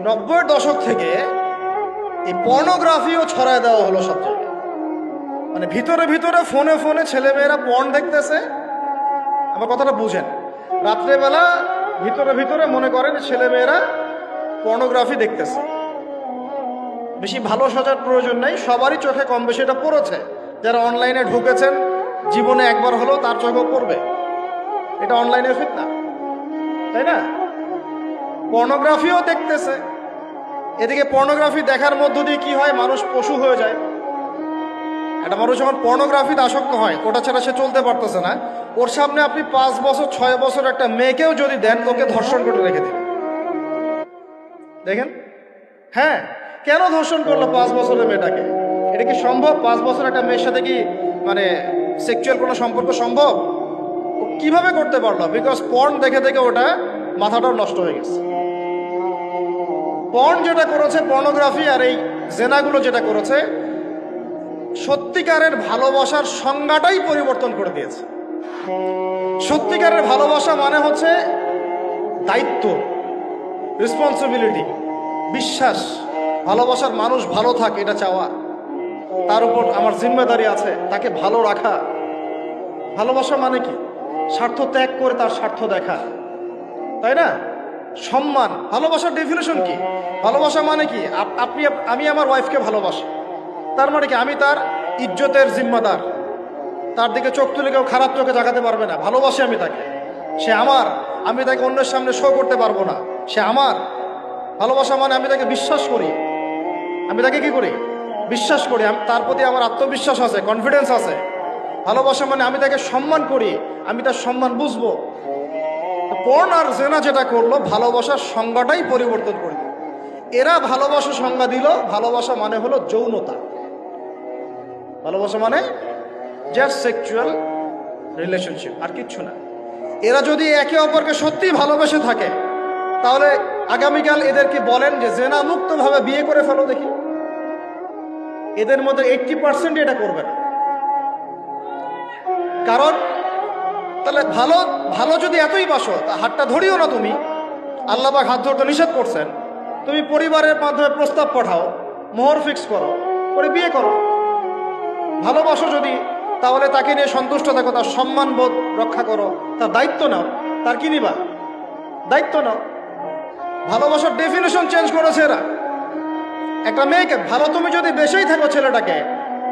90-এর দশক থেকে এই পর্নোগ্রাফিও ছড়ায় দেওয়া হলো সব জায়গায়। মানে ভিতরে ভিতরে ফোনে ফোনে ছেলেমেয়েরা পর্ন দেখতেছে। আমার কথাটা বুঝেন, রাত্রেবেলা ভিতরে ভিতরে মনে করেন ছেলেমেয়েরা পর্নোগ্রাফি দেখতেছে। বেশি ভালো সাজার প্রয়োজন নেই, সবারই চোখে কম বেশি এটা পড়েছে। যারা অনলাইনে ঢুকেছেন জীবনে একবার হলেও তার চোখেও পড়বে। এটা অনলাইনের ফিতনা, তাই না? পর্নোগ্রাফিও দেখতেছে। এদিকে পর্নোগ্রাফি দেখার মধ্য দিয়ে কি হয়, মানুষ পশু হয়ে যায়। একটা মানুষ যখন পর্নোগ্রাফিতে আসক্ত হয়, ওটা ছাড়া সে চলতে পারতেছে না। ওর সামনে আপনি 5 বছর 6 বছর একটা মেয়েকেও যদি দেন, ওকে ধর্ষণ করে রেখে দিন। দেখেন, হ্যাঁ, কেন ধর্ষণ করলো 5 বছরের মেয়েটাকে? এটা কি সম্ভব? 5 বছর একটা মেয়ের সাথে কি মানে সেক্সুয়াল কোনো সম্পর্ক সম্ভব? ও কিভাবে করতে পারলো? বিকজ পর্ন দেখে দেখে ওটা মাথাটাও নষ্ট হয়ে গেছে। পর্ন যেটা করেছে, পর্নোগ্রাফি আর এই জেনাগুলো যেটা করেছে, সত্যিকারের ভালোবাসার সংজ্ঞাটাই পরিবর্তন করে দিয়েছে। সত্যিকারের ভালোবাসা মানে হচ্ছে দায়িত্ব, রেসপন্সিবিলিটি, বিশ্বাস। ভালোবাসার মানুষ ভালো থাকে এটা চাওয়া, তার উপর আমার জিম্মেদারি আছে তাকে ভালো রাখা। ভালোবাসা মানে কি? স্বার্থ ত্যাগ করে তার স্বার্থ দেখা, তাই না? সম্মান। ভালোবাসার ডেফিনেশন কি? ভালোবাসা মানে কি? আমি আমার ওয়াইফকে ভালোবাসি, তার মানে কি আমি তার ইজ্জতের জিম্মাদার। তার দিকে চোখ তুলে কেউ খারাপ চোখে তাকাতে পারবে না। ভালোবাসি আমি তাকে, সে আমার। আমি তাকে অন্যের সামনে শো করতে পারবো না, সে আমার। ভালোবাসা মানে আমি তাকে বিশ্বাস করি। আমি তাকে কি করি? বিশ্বাস করি। তার প্রতি আমার আত্মবিশ্বাস আছে, কনফিডেন্স আছে। ভালোবাসা মানে আমি তাকে সম্মান করি, আমি তার সম্মান বুঝবো। পর্ন আর জেনা যেটা করলো, ভালোবাসার সংজ্ঞাটাই পরিবর্তন করে দিল। এরা ভালোবাসার সংজ্ঞা দিল, ভালোবাসা মানে হলো যৌনতা। ভালোবাসা মানে জাস্ট সেক্সুয়াল রিলেশনশিপ, আর কিচ্ছু না। এরা যদি একে অপরকে সত্যি ভালোবেসে থাকে, তাহলে আগামীকাল এদেরকে বলেন যে জেনা মুক্তভাবে বিয়ে করে ফেলো দেখি। এদের মধ্যে 80% এটা করবে না। কারণ তাহলে ভালো ভালো যদি এতই বাসো, তা হাতটা ধরিও না তুমি। আল্লাহ পাক হাত ধরতে নিষেধ করছেন। তুমি পরিবারের মাধ্যমে প্রস্তাব পাঠাও, মোহর ফিক্স করো, করে বিয়ে করো। ভালোবাসো যদি, তাহলে তাকে নিয়ে সন্তুষ্ট থাকো, তার সম্মান বোধ রক্ষা করো, তার দায়িত্ব নাও। তার কি নিবা? দায়িত্ব নাও। ভালোবাসার ডেফিনেশন চেঞ্জ করেছে এরা। একটা মেয়েকে ভালো তুমি যদি বেশেই থাকো ছেলেটাকে,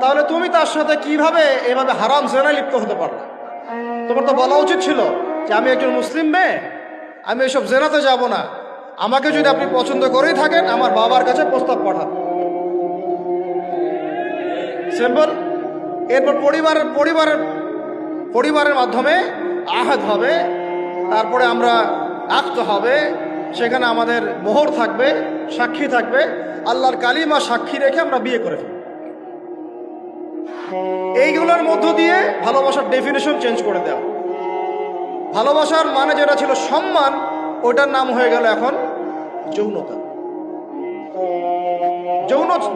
তাহলে তুমি তার সাথে কিভাবে এভাবে হারাম জেনায় লিপ্ত হতে পারবে? তোমার তো বলা উচিত ছিল যে আমি একজন মুসলিম মেয়ে, আমি এসব জেনাতে যাব না। আমাকে যদি আপনি পছন্দ করেই থাকেন, আমার বাবার কাছে প্রস্তাব পাঠান। সিম্পল। এরপর পরিবারের মাধ্যমে আহাদ হবে, তারপরে আমরা আক্ত হবে, সেখানে আমাদের মোহর থাকবে, সাক্ষী থাকবে, আল্লাহর কালিমা সাক্ষী রেখে আমরা বিয়ে করে ফেলব। এইগুলোর মধ্য দিয়ে ভালোবাসার ডেফিনেশন চেঞ্জ করে দেওয়া। ভালোবাসার মানে যেটা ছিল সম্মান, ওটার নাম হয়ে গেল এখন যৌনতা।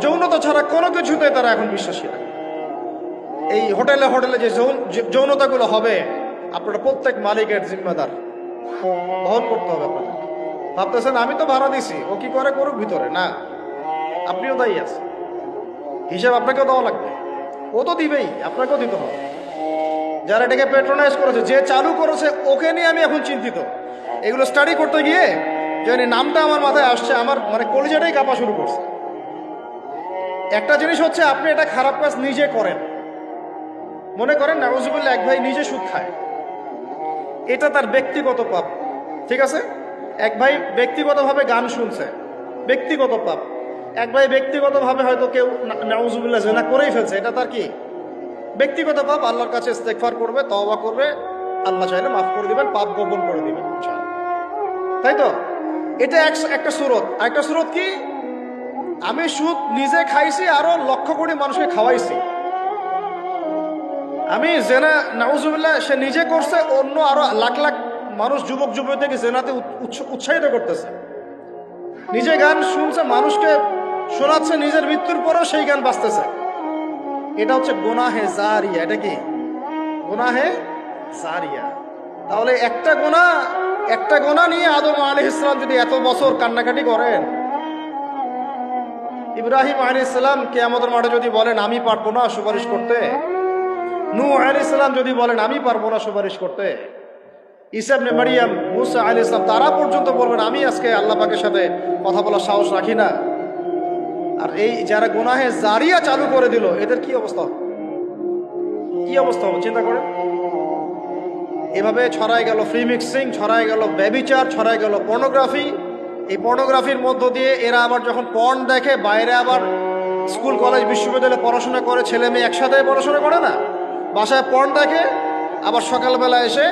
যৌনতা ছাড়া কোনো কিছুতে তারা এখন বিশ্বাসী না। এই হোটেলে হোটেলে যে যৌনতাগুলো হবে, আপনারা প্রত্যেক মালিকের জিম্মেদার, বহন করতে হবে আপনাদের। ভাবতেছেন আমি তো ভাড়া দিছি, ও কি করে করুক ভিতরে, না, আপনিও দায়ী আছেন। হিসাব আপনাকেও দেওয়া লাগবে। ও তো দিবেই, আপনাকেও দিতে হবে। যারা এটাকে প্যাট্রোনাইজ করেছে, যে চালু করেছে, ওকে নিয়ে আমি এখন চিন্তিত। এগুলো স্টাডি করতে গিয়ে যে নামটা আমার মাথায় আসছে, আমার মানে কলিজাটাই কাঁপা শুরু করছে। একটা জিনিস হচ্ছে, আপনি এটা খারাপ কাজ নিজে করেন, মনে করেন নাউজুবিল্লাহ এক ভাই নিজে সুদ খায়, এটা তার ব্যক্তিগত পাপ, ঠিক আছে? এক ভাই ব্যক্তিগতভাবে গান শুনছে, ব্যক্তিগত পাপ। এক ভাই ব্যক্তিগতভাবে হয়তো কেউ নাউজুবিল্লাহ জেনা করেই ফেলছে, এটা তার কি ব্যক্তিগত পাপ। আল্লাহর কাছে ইস্তেগফার করবে, তওবা করবে, আল্লাহ চাইলে মাফ করে দিবেন, পাপ গোপন করে দিবেন, তাই তো? এটা একটা সুরত। একটা সুরত কি? আমি সুদ নিজে খাইছি, আরো লক্ষ কোটি মানুষকে খাওয়াইছি। আমি জেনা নাউজুবিল্লাহ সে নিজে করছে, অন্য আরো লাখ লাখ মানুষ, যুবক যুবতীকে জেনাতে উৎসাহিত করতেছে। নিজে গান শুনছে, মানুষকে শোনাচ্ছে, নিজের মৃত্যুর পরেও সেই গান বাজতেছে। এটা হচ্ছে গুনাহে জারিয়া। এটা কি? গুনাহে জারিয়া। তাহলে একটা গোনা নিয়ে আদম আলাইহিস সালাম যদি এত বছর কান্নাকাটি করেন, ইব্রাহিম আলাইহিস সালাম কিয়ামতের মাঠে যদি বলেন আমি পারবো না সুপারিশ করতে, নূহ আলাইহিস সালাম যদি বলেন আমি পারবো না সুপারিশ করতে, ঈসা ইবনে মারইয়াম, মুসা আলাইহিস সালাম তারা পর্যন্ত বলবেন আমি আজকে আল্লাহ পাকের সাথে কথা বলার সাহস রাখি না। আর এই যারা গুনাহে জারিয়া চালু করে দিল এদের কি অবস্থা হবে? কি অবস্থা হবে চিন্তা করেন। এভাবে ছড়ায় গেল ফ্রি মিক্সিং, ছড়ায় গেল ব্যভিচার, ছড়ায় গেল পর্নোগ্রাফি। এই পর্নোগ্রাফির মধ্য দিয়ে এরা আবার যখন পর্ন দেখে বাইরে আবার স্কুল কলেজ বিশ্ববিদ্যালয়ে পড়াশোনা করে, ছেলে মেয়ে একসাথে পড়াশোনা করে না, বাসায় পর্ন দেখে আবার সকালবেলা এসে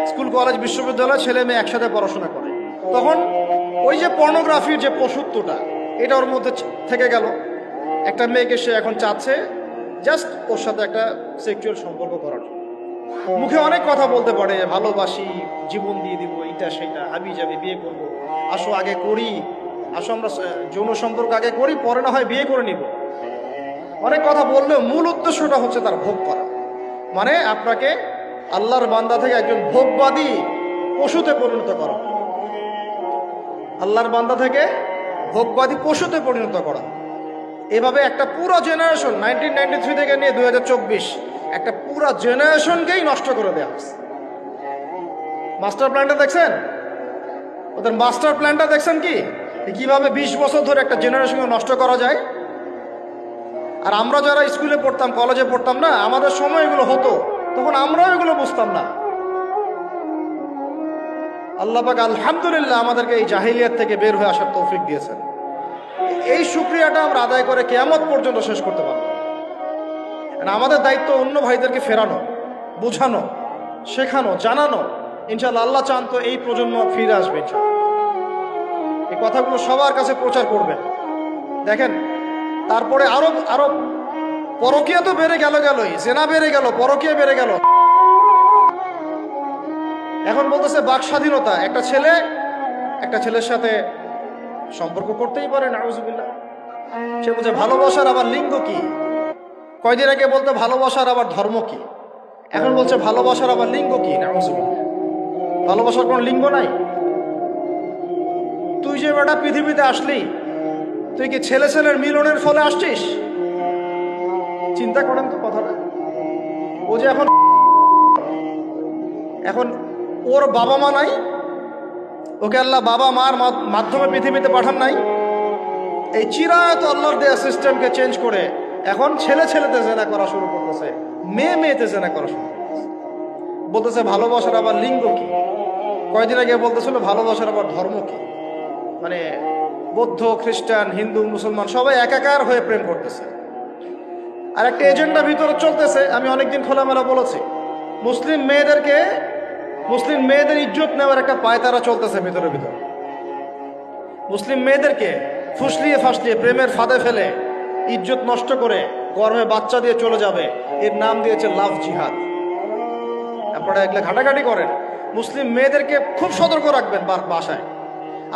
স্কুল কলেজ বিশ্ববিদ্যালয়ে ছেলে মেয়ে একসাথে পড়াশোনা করে। তখন ওই যে পর্নোগ্রাফির যে পশুত্বটা এটা ওর মধ্যে থেকে গেল। একটা মেয়েকে সে এখন চাচ্ছে জাস্ট ওর সাথে একটা সেক্সুয়াল সম্পর্ক করার জন্য। মুখে অনেক কথা বলতে পারে, ভালোবাসি, জীবন দিয়ে দিব, এটা সেটা, হাবি যাবি, বিয়ে করব, আসো আগে করি, আসো আমরা যৌন সম্পর্ক আগে করি, পরে না হয় বিয়ে করে নিব। অনেক কথা বললেও মূল উদ্দেশ্যটা হচ্ছে তার ভোগ করা। মানে আপনাকে আল্লাহর বান্দা থেকে একজন ভোগবাদী পশুতে পরিণত করা, আল্লাহর বান্দা থেকে ভোগবাদী পশুতে পরিণত করা। এভাবে একটা পুরো জেনারেশন 1993 থেকে নিয়ে 2024 একটা পুরো জেনারেশনকেই নষ্ট করে দেওয়া হচ্ছে। মাস্টার প্ল্যানটা দেখছেন? ওদের মাস্টার প্ল্যানটা দেখছেন কি কিভাবে 20 বছর ধরে একটা জেনারেশনকে নষ্ট করা যায়। আর আমরা যারা স্কুলে পড়তাম, কলেজে পড়তাম না, আমাদের সময় এগুলো হতো, তখন আমরাও এগুলো বুঝতাম না। আল্লাহ পাক আলহামদুলিল্লাহ আমাদেরকে এই জাহিলিয়াত থেকে বের হয়ে আসার তৌফিক দিয়েছেন। এই শুকরিয়াটা আমরা আদায় করে কিয়ামত পর্যন্ত শেষ করতে পারবো। আমাদের দায়িত্ব অন্য ভাইদেরকে ফেরানো, বোঝানো, শেখানো, জানানো। ইনশাআল্লাহ আল্লাহ চান তো এই প্রজন্ম ফিরে আসবে। এই কথাগুলো সবার কাছে প্রচার করবেন। দেখেন তারপরে আরো আরো পরকীয়া তো বেড়ে গেলই, জেনা বেড়ে গেল, পরকীয়া বেড়ে গেল। এখন বলতেছে বাক স্বাধীনতা, একটা ছেলের সাথে সম্পর্ক করতেই পারে, নাউজুবিল্লাহ। সে বলছে ভালোবাসার আবার লিঙ্গ কি? কয়দিন আগে বলতো ভালোবাসার আবার ধর্ম কি, এখন বলছে ভালোবাসার আবার লিঙ্গ কি? নাউজুবিল্লাহ। ভালোবাসার কোন লিঙ্গ নাই। তুই যে বেটা পৃথিবীতে আসলি, তুই কি ছেলের মিলনের ফলে আসছিস? চিন্তা করেন তো কথাটা। ও যে এখন ওর বাবা মা নাই, ওকে আল্লাহ বাবা মার মাধ্যমে পৃথিবীতে পাঠান নাই। এই চিরায়ত আল্লাহর দেয়া সিস্টেমকে চেঞ্জ করে এখন ছেলেতে জেনা করা শুরু করতেছে, মেয়েতে জেনা করা শুরু করতেছে। বলতেছে ভালোবাসার আবার লিঙ্গ কি? কয়েকদিন আগে বলতেছিল ভালোবাসার আবার ধর্ম কি? মানে বৌদ্ধ, খ্রিস্টান, হিন্দু, মুসলমান সবাই একাকার হয়ে প্রেম করতেছে। আর একটা এজেন্ডা ভিতরে চলতেছে, আমি অনেকদিন খোলামেলা বলেছি, মুসলিম মেয়েদের ইজ্জত নেওয়ার একটা পায়তারা চলতেছে ভিতরে। মুসলিম মেয়েদেরকে ফুসলিয়ে ফাসলিয়ে প্রেমের ফাঁদে ফেলে ইজ্জত নষ্ট করে গর্ভে বাচ্চা দিয়ে চলে যাবে, এর নাম দিয়েছে লাভ জিহাদ। আপনারা এগুলো ঘাটাঘাটি করেন। মুসলিম মেয়েদেরকে খুব সতর্ক রাখবেন বাসায়।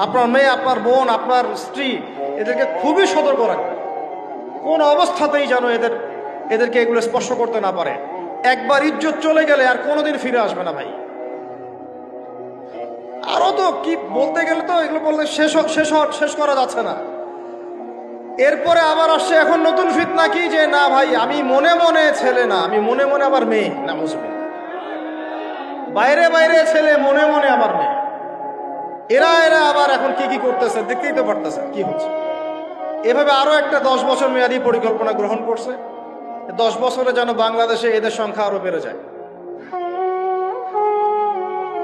আপনার মেয়ে, আপনার বোন, আপনার স্ত্রী, এদেরকে খুবই সতর্ক রাখবেন। কোন অবস্থাতেই যেন এদেরকে এগুলো স্পর্শ করতে না পারে। একবার ইজ্জত চলে গেলে আর কোনোদিন ফিরে আসবে না ভাই। আরো তো কি বলতে গেলে তো এগুলো বললে শেষ করা যাচ্ছে না। এরপরে আবার আসছে এখন নতুন ফিতনা কি, যে না ভাই আমি মনে মনে ছেলে না, আমি মনে মনে আবার মেয়ে। না মুসলিম বাইরে ছেলে, মনে মনে আবার মেয়ে। এরা আবার এখন কি করতেছে দেখতেই তো পারতেছে কি হচ্ছে। এভাবে আরো একটা 10 বছর মেয়াদী পরিকল্পনা গ্রহণ করছে। 10 বছরে যেন বাংলাদেশে এদের সংখ্যা আরো বেড়ে যায়।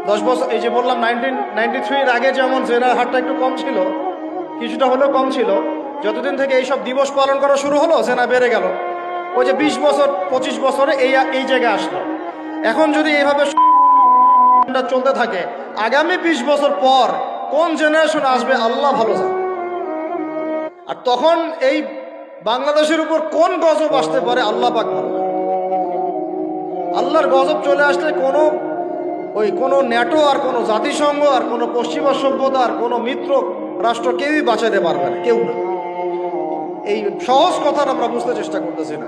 10 বছর, এই যে বললাম 1993 আগে যেমন জেনার হারটা একটু কম ছিল, কিছুটা হলেও কম ছিল, যতদিন থেকে এইসব দিবস পালন করা শুরু হলো জেনা বেড়ে গেল। ওই যে 20 বছর 25 বছরে এই জায়গায় আসলো। এখন যদি এইভাবে চলতে থাকে, আগামী 20 বছর পর কোন জেনারেশন আসবে আল্লাহ ভালো জানে। আর তখন এই বাংলাদেশের উপর কোন গজব আসতে পারে আল্লাহ পাক ভালো জানে। আল্লাহর গজব চলে আসলে কোনো ন্যাটো আর কোনো জাতিসংঘ আর কোনো পশ্চিমা সভ্যতা আর কোনো মিত্র রাষ্ট্র কেউই বাঁচাতে পারবে না, কেউ না। এই সহজ কথাটা আমরা বুঝতে চেষ্টা করতেছি না।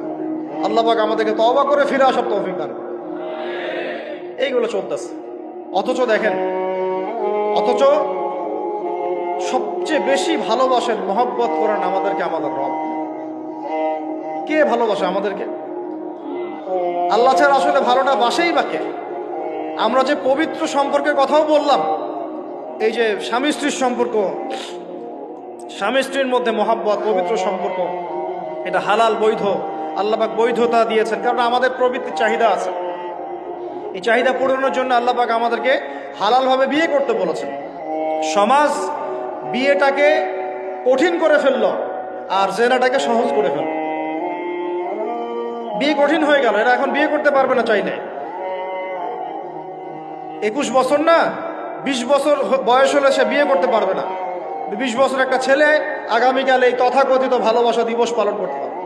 আল্লাহ পাক আমাদেরকে তওবা করে ফিরে আসার তৌফিক দান করুন। এইগুলো চলতেছে। অথচ দেখেন, সবচেয়ে বেশি ভালোবাসেন, মহব্বত করেন আমাদেরকে আমাদের রব। কে ভালোবাসে আমাদেরকে? আল্লাহ ছাড়া আসলে ভালোটা বাসেই বা কে? আমরা যে পবিত্র সম্পর্কের কথাও বললাম, এই যে স্বামী স্ত্রীর সম্পর্ক, স্বামী স্ত্রীর মধ্যে মহাব্বত, পবিত্র সম্পর্ক, এটা হালাল, বৈধ। আল্লাহ পাক বৈধতা দিয়েছেন, কারণ আমাদের প্রবৃত্তির চাহিদা আছে। এই চাহিদা পূরণের জন্য আল্লাহ পাক আমাদেরকে হালালভাবে বিয়ে করতে বলেছেন। সমাজ বিয়েটাকে কঠিন করে ফেললো আর জেনাটাকে সহজ করে ফেললো। বিয়ে কঠিন হয়ে গেল, এরা এখন বিয়ে করতে পারবে না চাইলে। 21 বছর না, 20 বছর বয়স হলে সে বিয়ে করতে পারবে না। 20 বছর একটা ছেলে আগামীকাল এই তথাকথিত ভালোবাসা দিবস পালন করতে পারবে,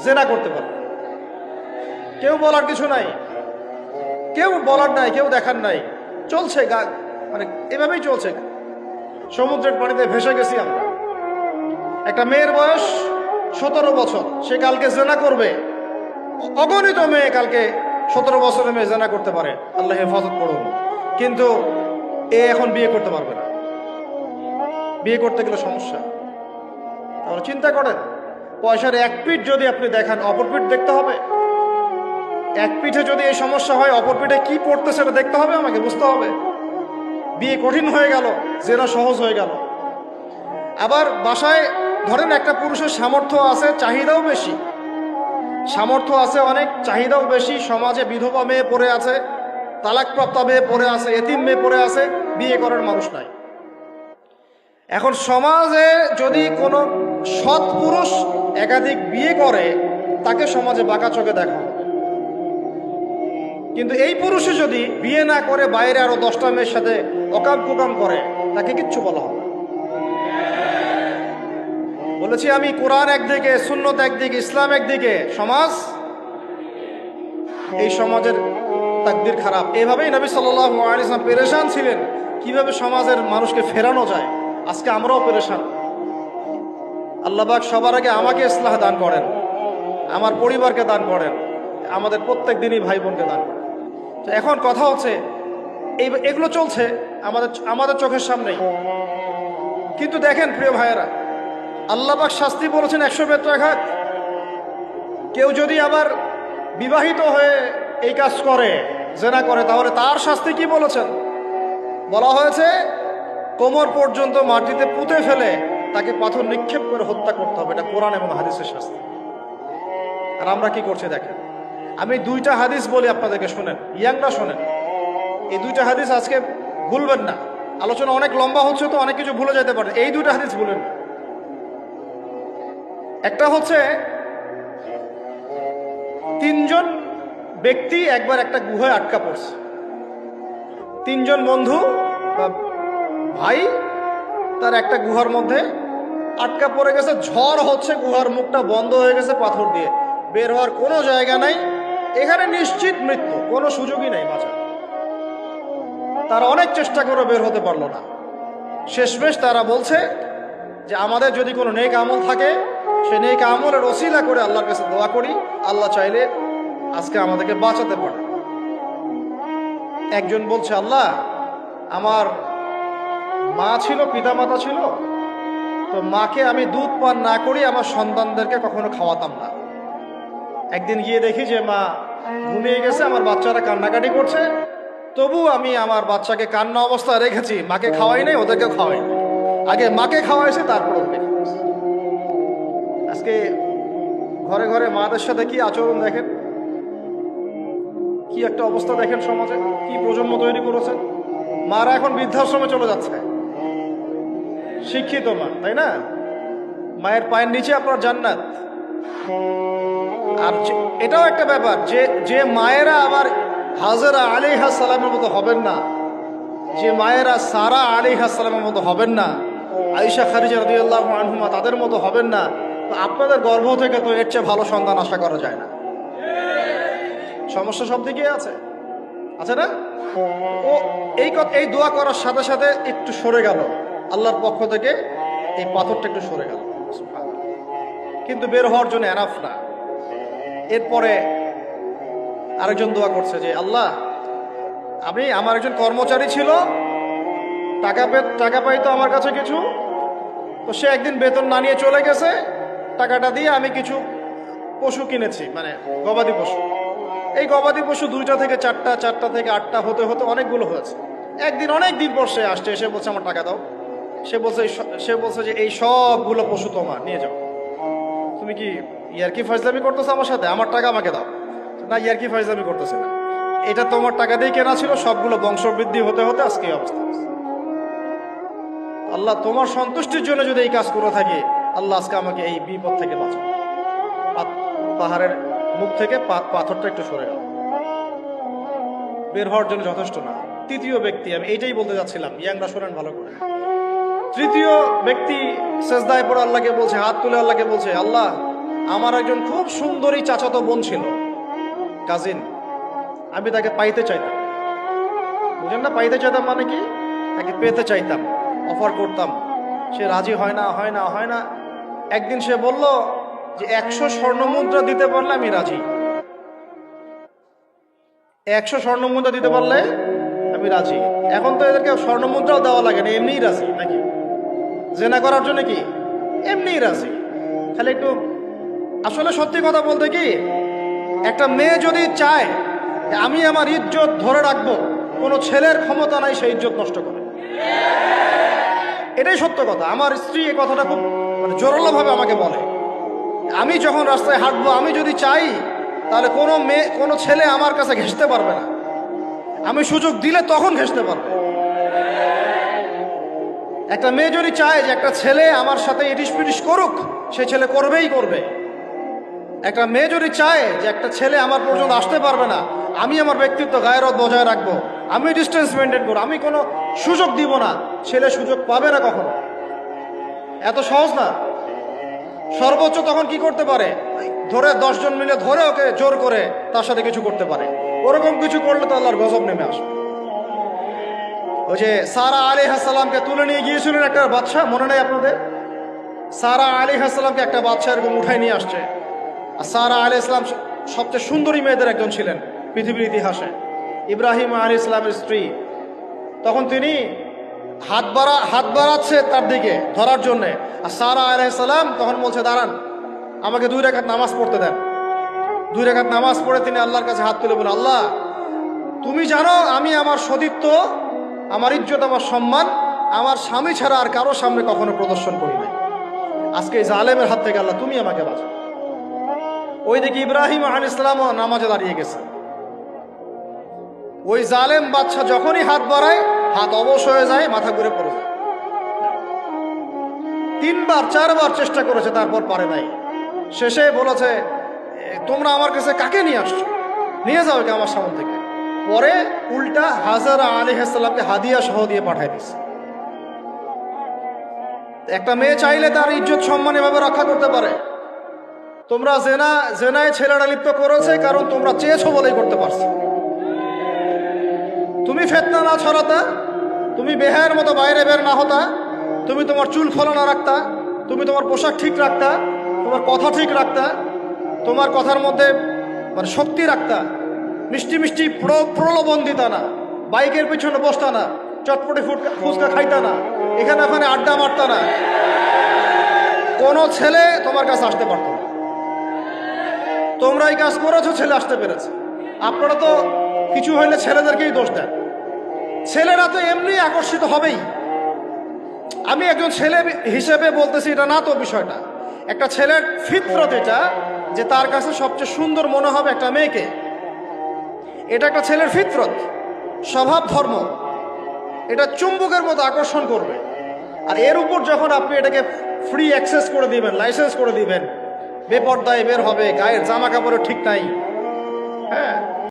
জেনা করতে পারবে। কেউ বলার কিছু নাই, কেউ বলার নাই, কেউ দেখার নাই, চলছে মানে এভাবেই চলছে। সমুদ্রের পানিতে ভেসে গেছি আমরা। একটা মেয়ের বয়স 17 বছর, সে কালকে জেনা করবে। অগণিত মেয়ে কালকে 17 বছরের মেয়ে জেনা করতে পারে, আল্লাহ হেফাজত করুন। কিন্তু এ এখন বিয়ে করতে পারবে না। বিয়ে করতে গেলে সমস্যা। তাহলে চিন্তা করেন, পয়সার এক পিঠ যদি আপনি দেখান, অপর পিঠ দেখতে হবে। এক পিঠে যদি এই সমস্যা হয়, অপর পিঠে কি পড়তে সেটা দেখতে হবে, আমাকে বুঝতে হবে। বিয়ে কঠিন হয়ে গেল, জেনা সহজ হয়ে গেল। আবার বাসায় ধরেন একটা পুরুষের সামর্থ্য আছে, চাহিদাও বেশি, সামর্থ্য আছে অনেক, চাহিদাও বেশি। সমাজে বিধবা মেয়ে পড়ে আছে, তালাকপ্রাপ্তা মেয়ে পড়ে আছে, এতিম মেয়ে পড়ে আছে, বিয়ে করার মানুষ নাই। এখন সমাজে যদি কোনো সৎ পুরুষ একাধিক বিয়ে করে, তাকে সমাজে বাঁকা চোখে দেখা হবে। কিন্তু এই পুরুষে যদি বিয়ে না করে বাইরে আরো 10টা মেয়ের সাথে অকাম কুকাম করে, তাকে কিচ্ছু বলা হবে। বলেছি আমি, কোরআন একদিকে, সুন্নত একদিকে, ইসলাম একদিকে, সমাজ, এই সমাজের তাকদির খারাপ। এভাবেই নবী সাল্লাল্লাহু আলাইহি ওয়াসাল্লাম পেরেশান ছিলেন কিভাবে সমাজের মানুষকে ফেরানো যায়। আজকে আমরাও পেরেশান। আল্লাহ পাক সবার আগে আমাকে ইসলাহ দান করেন, আমার পরিবারকে দান করেন, আমাদের প্রত্যেক দিনই ভাই বোনকে দান করেন। তো এখন কথা হচ্ছে, এগুলো চলছে আমাদের চোখের সামনেই। কিন্তু দেখেন প্রিয় ভাইয়েরা, আল্লাহ পাক শাস্তি বলেছেন 100 বেত্রাঘাত। কেউ যদি আবার বিবাহিত হয়ে এই কাজ করে, জেনা করে, তাহলে তার শাস্তি কি বলেছেন? বলা হয়েছে কোমর পর্যন্ত মাটিতে পুঁতে ফেলে তাকে পাথর নিক্ষেপ করে হত্যা করতে হবে। এটা কোরআন এবং হাদিসের শাস্তি। আর আমরা কি করছি দেখেন। আমি 2টা হাদিস বলি আপনাদেরকে, শোনেন, ইয়াংরা শোনেন। এই 2টা হাদিস আজকে ভুলবেন না। আলোচনা অনেক লম্বা হচ্ছে তো অনেক কিছু ভুলে যেতে পারে, এই 2টা হাদিস ভুলেন না। একটা হচ্ছে 3 জন ব্যক্তি একবার একটা গুহায় আটকা পড়ছে। 3 জন বন্ধু বা ভাই তার একটা গুহার মধ্যে আটকা পড়ে গেছে। ঝড় হচ্ছে, গুহার মুখটা বন্ধ হয়ে গেছে পাথর দিয়ে, বের হওয়ার কোনো জায়গা নাই। এখানে নিশ্চিত মৃত্যু, কোনো সুযোগই নাই বাঁচার। তারা অনেক চেষ্টা করে বের হতে পারলো না। শেষমেশ তারা বলছে যে আমাদের যদি কোনো নেক আমল থাকে, সে নেক আমলের ওসিলা করে আল্লাহর কাছে দোয়া করি, আল্লাহ চাইলে আজকে আমাদেরকে বাঁচাতে পারে। একজন বলছে, আল্লাহ, আমার মা ছিল, পিতামাতা ছিল, তো মাকে আমি দুধ পান না করি আমার সন্তানদেরকে কখনো খাওয়াতাম না। একদিন গিয়ে দেখি যে মা ঘুমিয়ে গেছে, আমার বাচ্চারা কান্নাকাটি করছে, তবু আমি আমার বাচ্চাকে কান্না অবস্থায় রেখেছি, মাকে খাওয়াই নাই, ওদেরকেও খাওয়াই নাই। আগে মাকে খাওয়াইছে, তারপর ওদেরকে। আজকে ঘরে ঘরে মাদের সাথে কি আচরণ দেখেন, কি একটা অবস্থা দেখেন সমাজে, কি প্রজন্ম তৈরি করেছেন। মারা এখন বৃদ্ধাশ্রমে চলে যাচ্ছে, শিক্ষিত মা, তাই না? মায়ের পায়ের নিচে আপনার জান্নাত। আর এটাও একটা ব্যাপার যে মায়েরা আবার হাজরা আলাইহিস সালামের মতো হবেন না, যে মায়েরা সারা আলাইহিস সালামের মতো হবেন না, আয়েশা খাদিজা রাদিয়াল্লাহু আনহুমা তাদের মতো হবেন না, তো আপনাদের গর্ভ থেকে তো এর চেয়ে ভালো সন্তান আশা করা যায় না। সমস্যা সব দিকেই আছে না? ও এই দোয়া করার সাথে সাথে একটু সরে গেল, আল্লাহর পক্ষ থেকে এই পাথরটা একটু সরে গেল, কিন্তু বের হওয়ার জন্য এনাফ না। এরপরে আরেকজন দোয়া করছে যে আল্লাহ, আমার একজন কর্মচারী ছিল, টাকা পাইতো আমার কাছে কিছু, তো সে একদিন বেতন না নিয়ে চলে গেছে, টাকাটা দিয়ে আমি কিছু পশু কিনেছি, মানে গবাদি পশু। এই গবাদি পশু 2টা থেকে 4টা, 4টা থেকে 8টা হতে হতে অনেকগুলো হয়েছে। একদিন অনেক দিন পর সে আসছে, এসে বলছে আমার টাকা দাও। সে বলছে যে এই সবগুলো পশু তোমার, নিয়ে যাও। তুমি কি ইয়ারকি ফাজলামি করতেছো আমার সাথে? আমার টাকা আমাকে দাও। না, ইয়ারকি ফাজলামি করতেছে না, এটা তোমার টাকা দিয়ে কেনা ছিল, সবগুলো বংশবৃদ্ধি হতে হতে আজকে এই অবস্থা। আল্লাহ তোমার সন্তুষ্টির জন্য যদি এই কাজ করে থাকি, আল্লাহ আজকে আমাকে এই বিপদ থেকে বাঁচাও। পাহাড়ের মুখ থেকে পাথরটা একটু সরে গেল, বের হওয়ার জন্য যথেষ্ট না। তৃতীয় ব্যক্তি, আমি এইটাই বলতে যাচ্ছিলাম, ইয়াংরা শোনেন ভালো করে। তৃতীয় ব্যক্তি সেজদায় পড়ে আল্লাহকে বলছে, হাত তুলে আল্লাহকে বলছে, আল্লাহ আমার একজন খুব সুন্দরী চাচাতো বোন ছিল, কাজিন, আমি তাকে পাইতে চাইতাম। বুঝেন না, পাইতে চাইতাম মানে কি? তাকে পেতে চাইতাম, অফার করতাম। সে রাজি হয় না, হয় না, হয় না। একদিন সে বলল যে 100 স্বর্ণমুদ্রা দিতে পারলে আমি রাজি। 100 স্বর্ণমুদ্রা দিতে পারলে আমি রাজি। এখন তো এদেরকে স্বর্ণমুদ্রাও দেওয়া লাগে না, এমনিই রাজি নাকি? জেনা করার জন্য কি এমনিই রাজি? খালি একটু, আসলে সত্যি কথা বলতে কি, একটা মেয়ে যদি চায় যে আমি আমার ইজ্জত ধরে রাখবো, কোনো ছেলের ক্ষমতা নাই সেই ইজ্জত নষ্ট করে। এটাই সত্য কথা। আমার স্ত্রী এই কথাটা খুব জোরালোভাবে আমাকে বলে, আমি যখন রাস্তায় হাঁটবো, আমি যদি চাই তাহলে কোনো ছেলে আমার কাছে ঘেঁষতে পারবে না। আমি সুযোগ দিলে তখন ঘেঁষতে পারবে। একটা মেয়ে যদি চায় যে একটা ছেলে আমার সাথে ইটিস পিটিস করুক, সে ছেলে করবেই করবে। একটা মেয়ে যদি চায় যে একটা ছেলে আমার পর্যন্ত আসতে পারবে না, আমি আমার ব্যক্তিত্ব গায়রত বজায় রাখবো, আমি ডিস্টেন্স মেনটেন করবো, আমি কোনো সুযোগ দিব না, ছেলে সুযোগ পাবে না কখনো। এত সহজ না। সর্বোচ্চ তখন কি করতে পারে, ধরে 10 জন মিলে ধরে ওকে জোর করে তার সাথে কিছু করতে পারে। ওরকম কিছু করলে তো আল্লাহর গজব নেমে আসবে। ওই যে সারা আলাইহিস সালামকে তুলে নিয়ে গিয়েছিলেন একটা বাদশা, মনে নেই আপনাদের? সারা আলাইহিস সালামকে একটা বাদশা এরকম উঠাই নিয়ে আসছে। আর সারা আলাইহিস সালাম সবচেয়ে সুন্দরী মেয়েদের একজন ছিলেন পৃথিবীর ইতিহাসে, ইব্রাহিম আলাইহিস সালামের স্ত্রী। তখন তিনি হাত বাড়াচ্ছে তার দিকে ধরার জন্যে। আর সারা আলাইহিস সালাম তখন বলছে, দাঁড়ান, আমাকে 2 রাকাত নামাজ পড়তে দেন। 2 রাকাত নামাজ পড়ে তিনি আল্লাহর কাছে হাত তুলে বলেন, আল্লাহ তুমি জানো আমি আমার সতীত্ব, আমার ইজ্জত, আমার সম্মান আমার স্বামী ছাড়া আর কারো সামনে কখনো প্রদর্শন করি নাই। আজকে এই জালেমের হাত থেকে আল্লাহ তুমি আমাকে বাঁচাও। ওইদিকে ইব্রাহিম আলাইহিস সালামও নামাজে দাঁড়িয়ে গেছে। ওই জালেম বাদশা যখনই হাত বাড়ায়, হাত অবশ হয়ে যায়, মাথা ঘুরে পড়ে যায়। 3বার 4বার চেষ্টা করেছে, তারপর পারে নাই। শেষে বলেছে, তোমরা আমার কাছে কাকে নিয়ে আসছো, নিয়ে যাও একে আমার সামনে থেকে। পরে উল্টা হাজারা আলাইহিস সালামকে হাদিয়া সহ দিয়ে পাঠাই দিচ্ছে। একটা মেয়ে চাইলে তার ইজ্জত সম্মান এভাবে রক্ষা করতে পারে। তোমরা জেনায় ছেলেরা লিপ্ত করেছে, কারণ তোমরা চেয়েছো বলেই করতে পারছো। তুমি ফিতনা না ছড়াতা, তুমি বেহায়ের মতো বাইরে বের না হতা, তুমি তোমার চুল খোলা না রাখতা, তুমি তোমার পোশাক ঠিক রাখতা, তোমার কথা ঠিক রাখতা, তোমার কথার মধ্যে মানে শক্তি রাখতা, মিষ্টি মিষ্টি প্রলোভন দিতা না, বাইকের পিছনে বসতা না, চটপটি ফুচকা খাইতা না, এখানে ওখানে আড্ডা মারতা না, কোনো ছেলে তোমার কাছে আসতে পারতো না। তোমরা এই কাজ করেছো, ছেলে আসতে পেরেছে। আপনারা তো কিছু হইলে ছেলেদেরকেই দোষ দেন। ছেলেরা তো এমনি আকর্ষিত হবেই। আমি একজন ছেলে হিসেবে বলতেছি এটা না তো বিষয়টা। একটা ছেলের ফিতরত এটা, যে তার কাছে সবচেয়ে সুন্দর মনে হবে একটা মেয়েকে। এটা একটা ছেলের ফিতরত, স্বভাব ধর্ম, এটা চুম্বকের মতো আকর্ষণ করবে। আর এর উপর যখন আপনি এটাকে ফ্রি অ্যাক্সেস করে দিবেন, লাইসেন্স করে দিবেন, বেপর্দায় বের হবে, গায়ের জামা কাপড়ও ঠিক নাই, হ্যাঁ,